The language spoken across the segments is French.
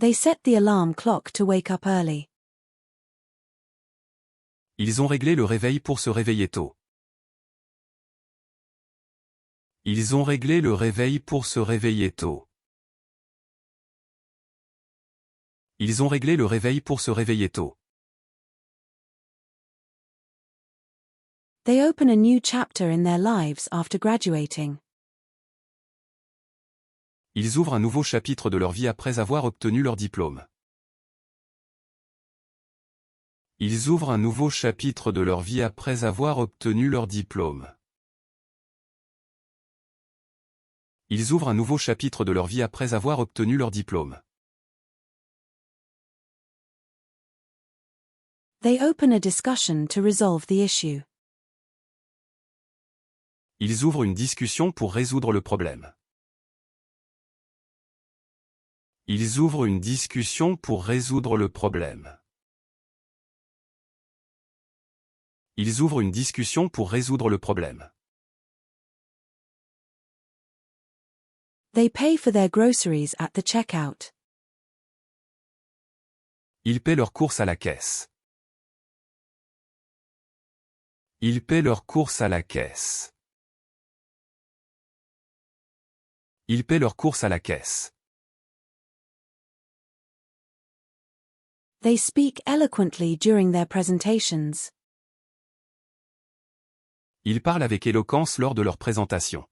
They set the alarm clock to wake up early. Ils ont réglé le réveil pour se réveiller tôt. Ils ont réglé le réveil pour se réveiller tôt. Ils ont réglé le réveil pour se réveiller tôt. They open a new chapter in their lives after graduating. Ils ouvrent un nouveau chapitre de leur vie après avoir obtenu leur diplôme. Ils ouvrent un nouveau chapitre de leur vie après avoir obtenu leur diplôme. Ils ouvrent un nouveau chapitre de leur vie après avoir obtenu leur diplôme. They open a discussion to resolve the issue. Ils ouvrent une discussion pour résoudre le problème. Ils ouvrent une discussion pour résoudre le problème. Ils ouvrent une discussion pour résoudre le problème. They pay for their groceries at the checkout. Ils paient leurs courses à la caisse. Ils paient leurs courses à la caisse. Ils paient leurs courses à la caisse. They speak eloquently during their presentations. Ils parlent avec éloquence lors de leur présentation.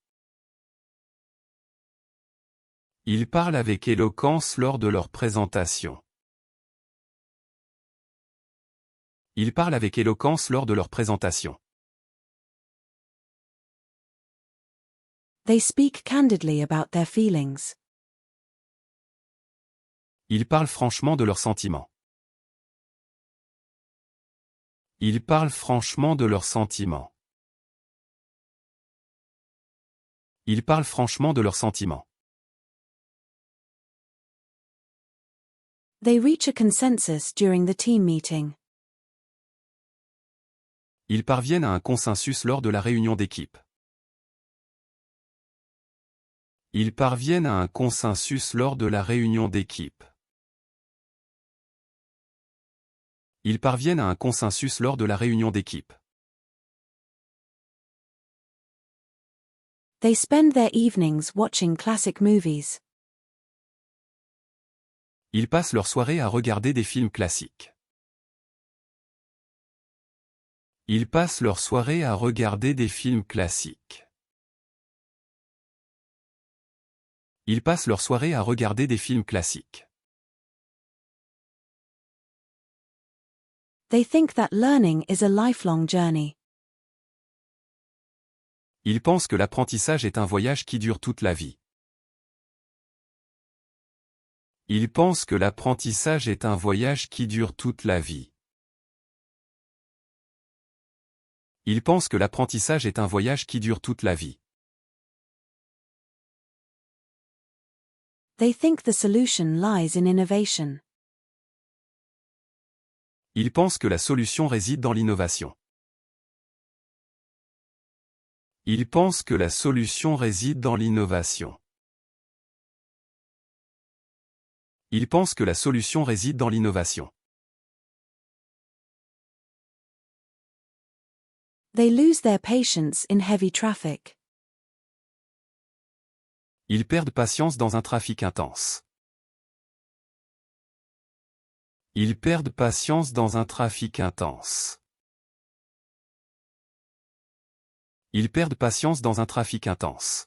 Ils parlent avec éloquence lors de leur présentation. Ils parlent avec éloquence lors de leur présentation. They speak candidly about their feelings. Ils parlent franchement de leurs sentiments. Ils parlent franchement de leurs sentiments. Ils parlent franchement de leurs sentiments. They reach a consensus during the team meeting. Ils parviennent à un consensus lors de la réunion d'équipe. Ils parviennent à un consensus lors de la réunion d'équipe. Ils parviennent à un consensus lors de la réunion d'équipe. They spend their evenings watching classic movies. Ils passent leur soirée à regarder des films classiques. Ils passent leur soirée à regarder des films classiques. Ils passent leur soirée à regarder des films classiques. They think that learning is a lifelong journey. Ils pensent que l'apprentissage est un voyage qui dure toute la vie. Ils pensent que l'apprentissage est un voyage qui dure toute la vie. Ils pensent que l'apprentissage est un voyage qui dure toute la vie. They think the solution lies in innovation. Ils pensent que la solution réside dans l'innovation. Ils pensent que la solution réside dans l'innovation. Ils pensent que la solution réside dans l'innovation. They lose their patience in heavy traffic. Ils perdent patience dans un trafic intense. Ils perdent patience dans un trafic intense. Ils perdent patience dans un trafic intense.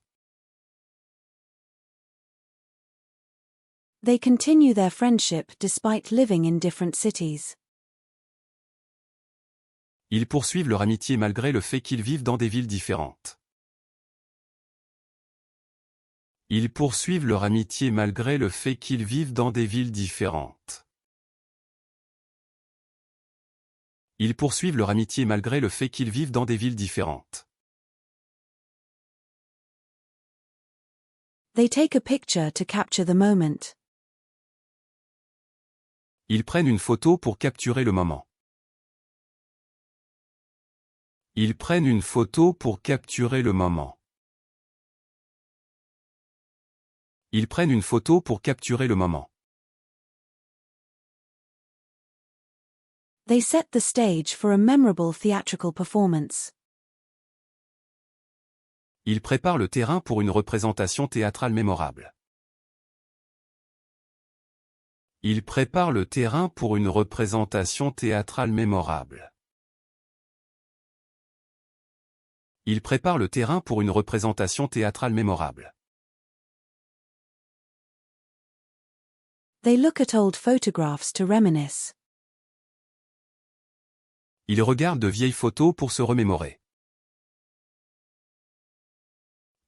They continue their friendship despite living in different cities. Ils poursuivent leur amitié malgré le fait qu'ils vivent dans des villes différentes. Ils poursuivent leur amitié malgré le fait qu'ils vivent dans des villes différentes. Ils poursuivent leur amitié malgré le fait qu'ils vivent dans des villes différentes. They take a picture to capture the moment. Ils prennent une photo pour capturer le moment. Ils prennent une photo pour capturer le moment. Ils prennent une photo pour capturer le moment. They set the stage for a memorable theatrical performance. Ils préparent le terrain pour une représentation théâtrale mémorable. Ils préparent le terrain pour une représentation théâtrale mémorable. Ils préparent le terrain pour une représentation théâtrale mémorable. They look at old photographs to reminisce. Ils regardent de vieilles photos pour se remémorer.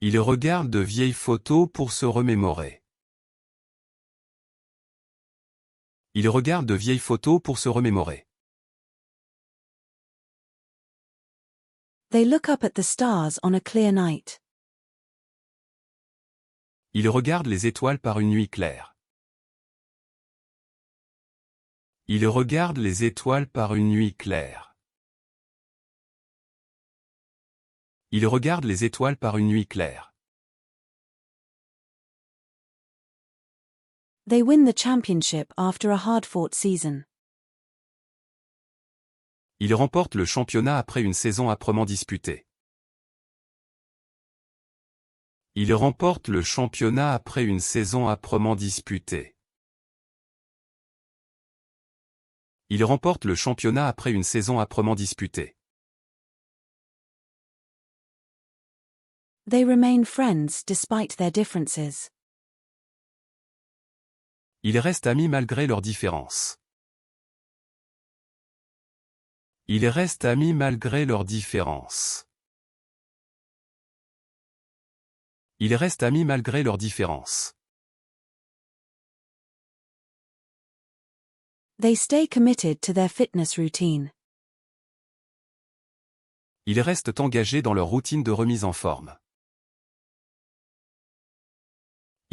Ils regardent de vieilles photos pour se remémorer. Ils regardent de vieilles photos pour se remémorer. They look up at the stars on a clear night. Ils regardent les étoiles par une nuit claire. Ils regardent les étoiles par une nuit claire. Ils regardent les étoiles par une nuit claire. They win the championship after a hard-fought season. Ils remportent le championnat après une saison âprement disputée. Ils remportent le championnat après une saison âprement disputée. Ils remportent le championnat après une saison âprement disputée. They remain friends despite their differences. Ils restent amis malgré leurs différences. Ils restent amis malgré leurs différences. Ils restent amis malgré leurs différences. They stay committed to their fitness routine. Ils restent engagés dans leur routine de remise en forme.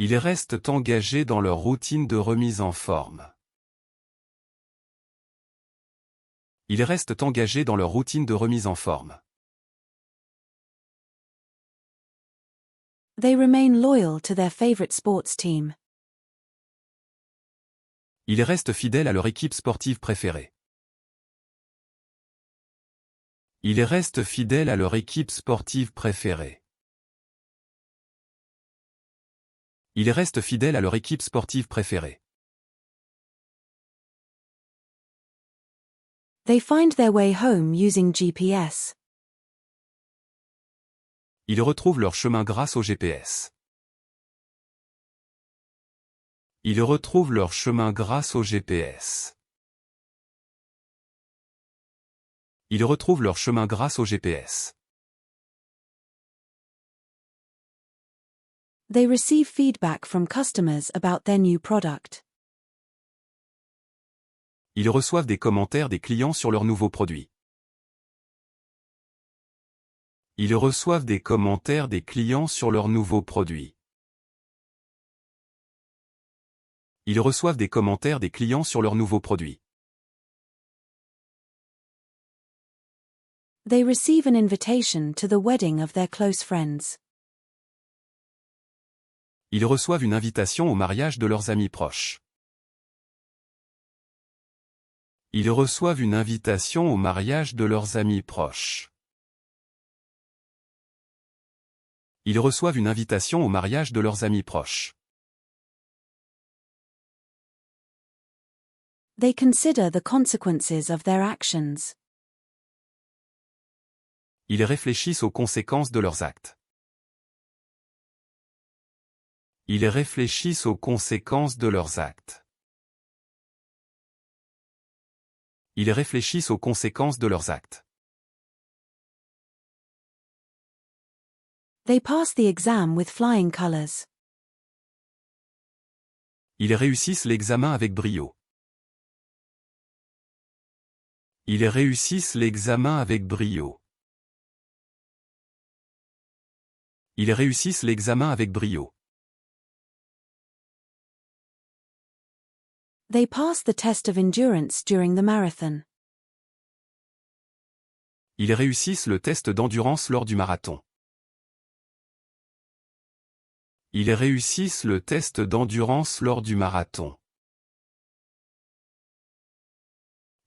Ils restent engagés dans leur routine de remise en forme. Ils restent engagés dans leur routine de remise en forme. They remain loyal to their favorite sports team. Ils restent fidèles à leur équipe sportive préférée. Ils restent fidèles à leur équipe sportive préférée. Ils restent fidèles à leur équipe sportive préférée. They find their way home using GPS. Ils retrouvent leur chemin grâce au GPS. Ils retrouvent leur chemin grâce au GPS. Ils retrouvent leur chemin grâce au GPS. They receive feedback from customers about their new product. Ils reçoivent des commentaires des clients sur leurs nouveaux produits. Ils reçoivent des commentaires des clients sur leurs nouveaux produits. Ils reçoivent des commentaires des clients sur leurs nouveaux produits. They receive an invitation to the wedding of their close friends. Ils reçoivent une invitation au mariage de leurs amis proches. Ils reçoivent une invitation au mariage de leurs amis proches. Ils reçoivent une invitation au mariage de leurs amis proches. They consider the consequences of their actions. Ils réfléchissent aux conséquences de leurs actes. Ils réfléchissent aux conséquences de leurs actes. Ils réfléchissent aux conséquences de leurs actes. They pass the exam with flying colors. Ils réussissent l'examen avec brio. Ils réussissent l'examen avec brio. Ils réussissent l'examen avec brio. They pass the test of endurance during the marathon. Ils réussissent le test d'endurance lors du marathon. Ils réussissent le test d'endurance lors du marathon.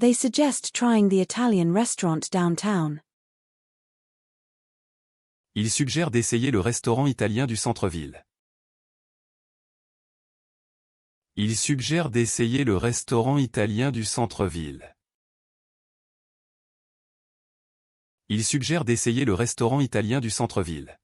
They suggest trying the Italian restaurant downtown. Il suggère d'essayer le restaurant italien du centre-ville. Il suggère d'essayer le restaurant italien du centre-ville. Il suggère d'essayer le restaurant italien du centre-ville.